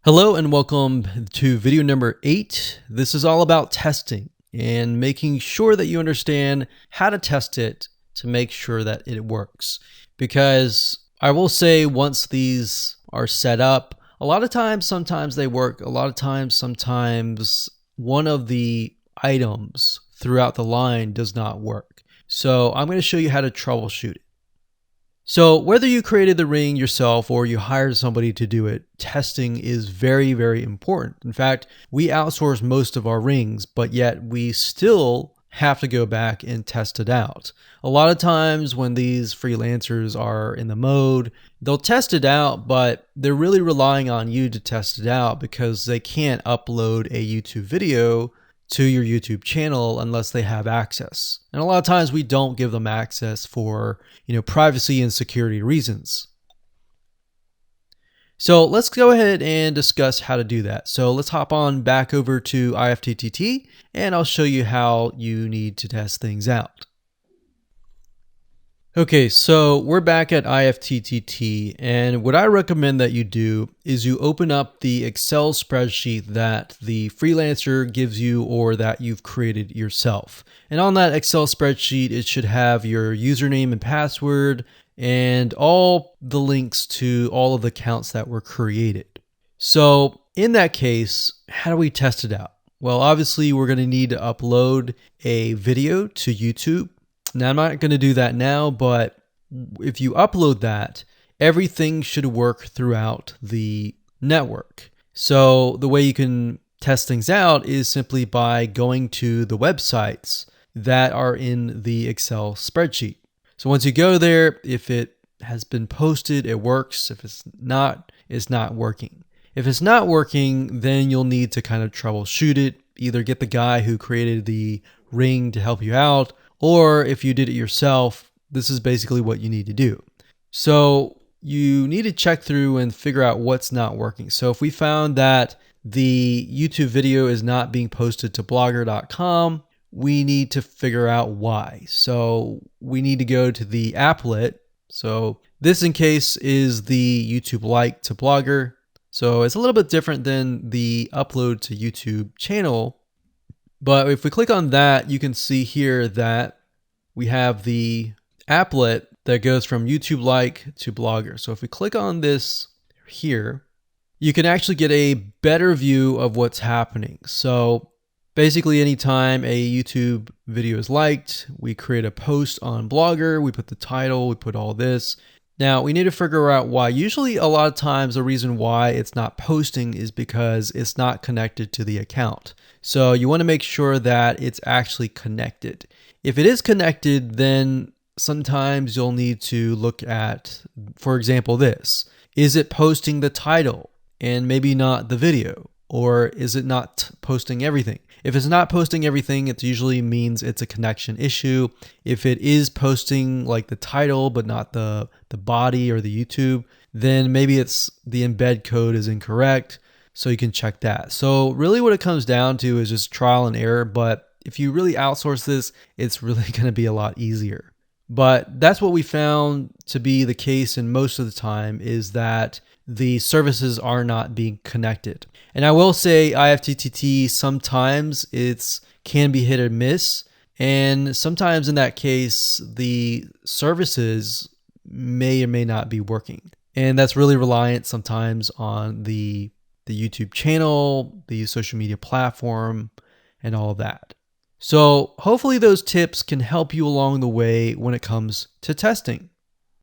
Hello and welcome to video number 8. This is all about testing and making sure that you understand how to test it to make sure that it works. Because I will say once these are set up, a lot of times, sometimes they work. A lot of times, sometimes one of the items throughout the line does not work. So I'm going to show you how to troubleshoot it. So whether you created the ring yourself or you hired somebody to do it, testing is very, very important. In fact, we outsource most of our rings, but yet we still have to go back and test it out. A lot of times when these freelancers are in the mode, they'll test it out, but they're really relying on you to test it out because they can't upload a YouTube video to your YouTube channel unless they have access. And a lot of times we don't give them access for, privacy and security reasons. So let's go ahead and discuss how to do that. So let's hop on back over to IFTTT and I'll show you how you need to test things out. Okay, so we're back at IFTTT, and what I recommend that you do is you open up the Excel spreadsheet that the freelancer gives you or that you've created yourself. And on that Excel spreadsheet, it should have your username and password and all the links to all of the accounts that were created. So in that case, how do we test it out? Well, obviously we're going to need to upload a video to YouTube. Now, I'm not going to do that now, but if you upload that, everything should work throughout the network. So the way you can test things out is simply by going to the websites that are in the Excel spreadsheet. So once you go there, if it has been posted, it works. If it's not working. If it's not working, then you'll need to kind of troubleshoot it. Either get the guy who created the ring to help you out, or if you did it yourself, this is basically what you need to do. So you need to check through and figure out what's not working. So if we found that the YouTube video is not being posted to blogger.com, we need to figure out why. So we need to go to the applet. So this in case is the YouTube like to Blogger. So it's a little bit different than the upload to YouTube channel. But if we click on that, you can see here that we have the applet that goes from YouTube like to Blogger. So if we click on this here, you can actually get a better view of what's happening. So basically anytime a YouTube video is liked, we create a post on Blogger, we put the title, we put all this. Now we need to figure out why. Usually a lot of times the reason why it's not posting is because it's not connected to the account. So you want to make sure that it's actually connected. If it is connected, then sometimes you'll need to look at, for example, this. Is it posting the title and maybe not the video? Or is it not posting everything? If it's not posting everything, it usually means it's a connection issue. If it is posting like the title, but not the body or the YouTube, then maybe it's the embed code is incorrect. So you can check that. So really what it comes down to is just trial and error. But if you really outsource this, it's really going to be a lot easier. But that's what we found to be the case in most of the time, is that the services are not being connected. And I will say IFTTT, sometimes it's can be hit or miss. And sometimes in that case, the services may or may not be working. And that's really reliant sometimes on the YouTube channel, the social media platform, and all of that. So hopefully those tips can help you along the way when it comes to testing.